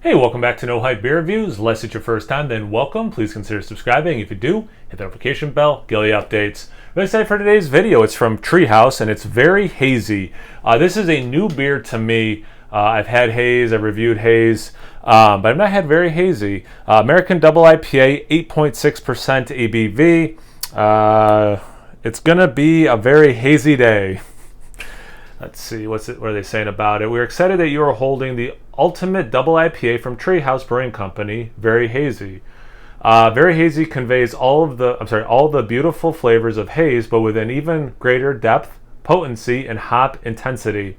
Hey, welcome back to No Hype Beer Reviews. Unless it's your first time, then welcome. Please consider subscribing. If you do, hit the notification bell, get all the updates. Really excited for today's video. It's from Treehouse, and it's very hazy. This is a new beer to me. I've had haze, I've reviewed haze, but I've not had very hazy. American Double IPA, 8.6% ABV. It's going to be a very hazy day. Let's see, what are they saying about it? We're excited that you are holding the ultimate double IPA from Treehouse Brewing Company, Very Hazy. Very Hazy conveys all the beautiful flavors of haze, but with an even greater depth, potency, and hop intensity.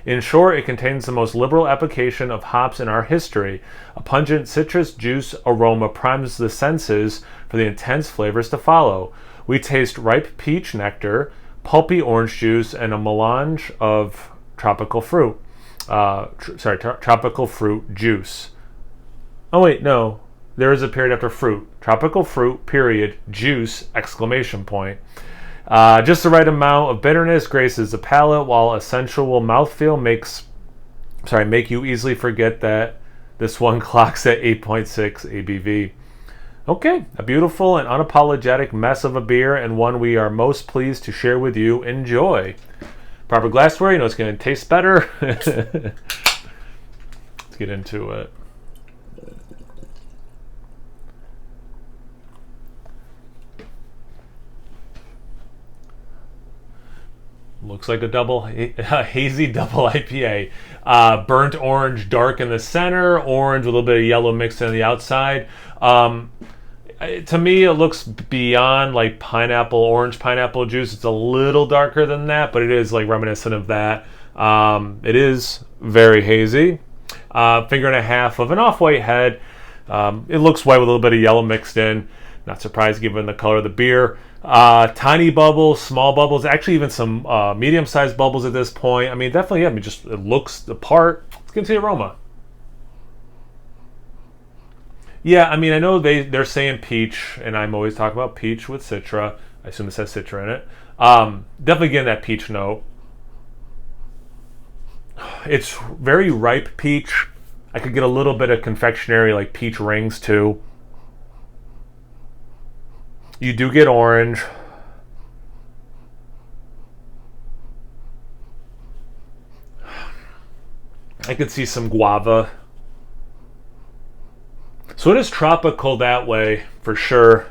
In short, it contains the most liberal application of hops in our history. A pungent citrus juice aroma primes the senses for the intense flavors to follow. We taste ripe peach nectar, pulpy orange juice, and a melange of tropical fruit. Tropical fruit juice. Oh wait, no. There is a period after fruit. Tropical fruit, period, juice, exclamation point. Just the right amount of bitterness graces the palate, while a sensual mouthfeel make you easily forget that this one clocks at 8.6 ABV. Okay, a beautiful and unapologetic mess of a beer, and one we are most pleased to share with you. Enjoy. Proper glassware, you know it's going to taste better. Let's get into it. Looks like a hazy double IPA. Burnt orange, dark in the center, orange with a little bit of yellow mixed in the outside. To me, it looks beyond like orange pineapple juice. It's a little darker than that, but it is like reminiscent of that. It is very hazy. Finger and a half of an off-white head. It looks white with a little bit of yellow mixed in. Not surprised given the color of the beer. Tiny bubbles, small bubbles, actually even some medium-sized bubbles at this point. I mean, definitely, it looks the part. Let's get into the aroma. Yeah, I mean, I know they're saying peach, and I'm always talking about peach with Citra. I assume this has Citra in it. Definitely getting that peach note. It's very ripe peach. I could get a little bit of confectionery, like peach rings, too. You do get orange. I could see some guava. So it is tropical that way, for sure.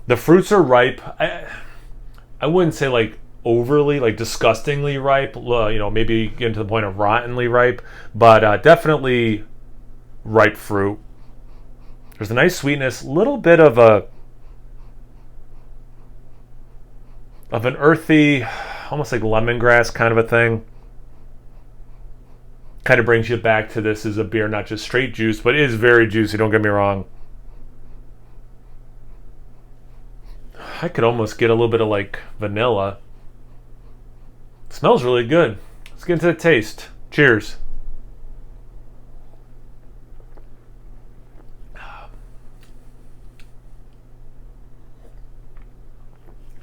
The fruits are ripe. I wouldn't say like overly, like disgustingly ripe. Maybe getting to the point of rottenly ripe, but definitely ripe fruit. There's a nice sweetness, little bit of an earthy, almost like lemongrass kind of a thing. Kind of brings you back to this as a beer, not just straight juice, but it is very juicy, don't get me wrong. I could almost get a little bit of like vanilla. It smells really good. Let's get into the taste. Cheers.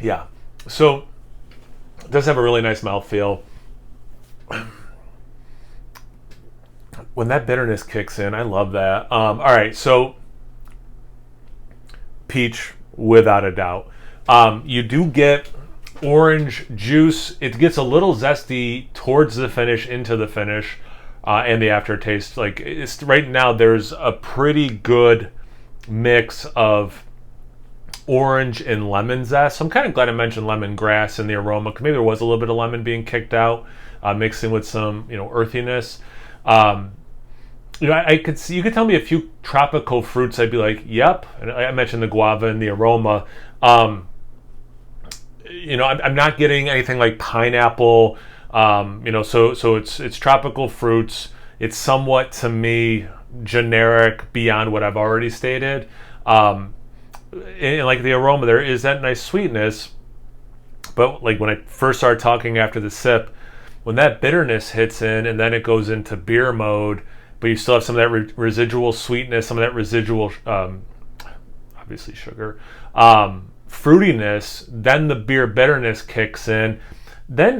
Yeah. So, it does have a really nice mouthfeel. When that bitterness kicks in, I love that. All right, so peach, without a doubt. You do get orange juice. It gets a little zesty towards the finish, into the finish, and the aftertaste. Like it's right now, there's a pretty good mix of orange and lemon zest. So I'm kind of glad I mentioned lemongrass in the aroma, because maybe there was a little bit of lemon being kicked out, mixing with some earthiness. I could see, you could tell me a few tropical fruits, I'd be like, yep. And I mentioned the guava and the aroma. I'm not getting anything like pineapple. So it's tropical fruits. It's somewhat, to me, generic beyond what I've already stated. And like the aroma, there is that nice sweetness. But like when I first started talking after the sip, when that bitterness hits in and then it goes into beer mode, but you still have some of that residual sweetness, some of that residual, obviously sugar, fruitiness, then the beer bitterness kicks in. Then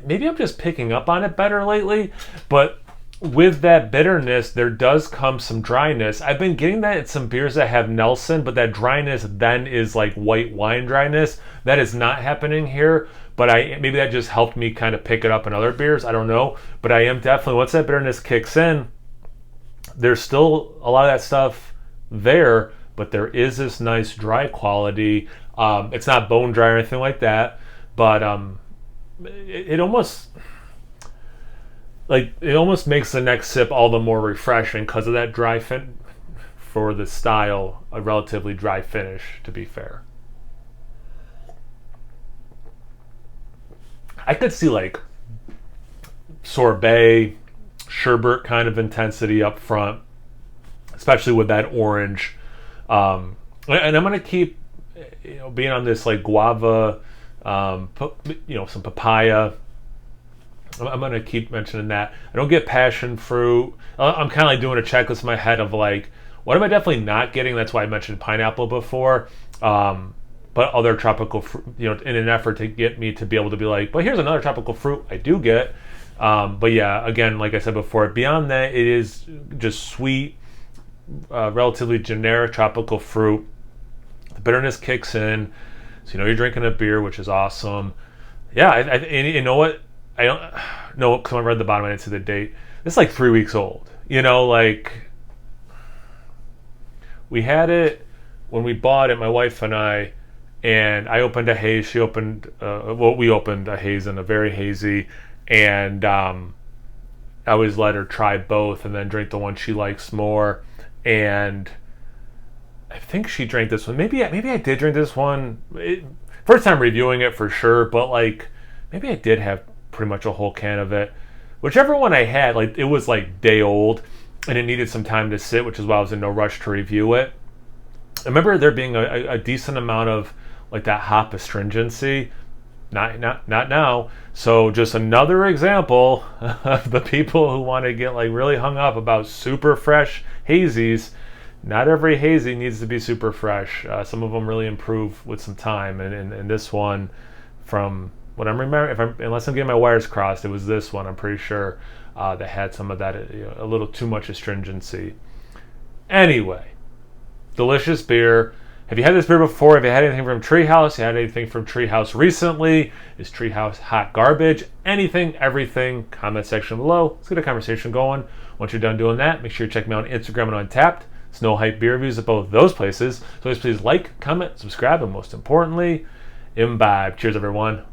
maybe I'm just picking up on it better lately, but with that bitterness, there does come some dryness. I've been getting that in some beers that have Nelson, but that dryness then is like white wine dryness. That is not happening here, but maybe that just helped me kind of pick it up in other beers. I don't know, but I am definitely, once that bitterness kicks in, there's still a lot of that stuff there, but there is this nice dry quality. It's not bone dry or anything like that, but it almost makes the next sip all the more refreshing because of that dry for the style, a relatively dry finish, to be fair. I could see like sorbet, sherbet kind of intensity up front, especially with that orange. And I'm going to keep being on this like guava, some papaya. I'm going to keep mentioning that. I don't get passion fruit. I'm kind of like doing a checklist in my head of like, what am I definitely not getting? That's why I mentioned pineapple before. But other tropical fruit, in an effort to get me to be able to be like, but here's another tropical fruit I do get. But yeah, again, like I said before, beyond that, it is just sweet, relatively generic tropical fruit. The bitterness kicks in, so you're drinking a beer, which is awesome. Yeah, and you know what? I don't know because I read the bottom. I didn't see the date. It's like 3 weeks old. Like we had it when we bought it, my wife and I opened a haze. She opened, we opened a haze and a very hazy, and I always let her try both and then drink the one she likes more. And I think she drank this one. Maybe I did drink this one. First time reviewing it for sure, but like maybe I did have pretty much a whole can of it. Whichever one I had, like it was like day old and it needed some time to sit, which is why I was in no rush to review it. I remember there being a decent amount of like that hop astringency. Not now. So just another example of the people who want to get like really hung up about super fresh hazies. Not every hazy needs to be super fresh. Some of them really improve with some time. And this one, from what I'm remembering, unless I'm getting my wires crossed, it was this one, I'm pretty sure, that had some of that, a little too much astringency. Anyway, delicious beer. Have you had this beer before? Have you had anything from Treehouse? You had anything from Treehouse recently? Is Treehouse hot garbage? Anything, everything, comment section below. Let's get a conversation going. Once you're done doing that, make sure you check me out on Instagram and Untapped. Snow Hype beer reviews at both those places. So please like, comment, subscribe, and most importantly, imbibe. Cheers, everyone.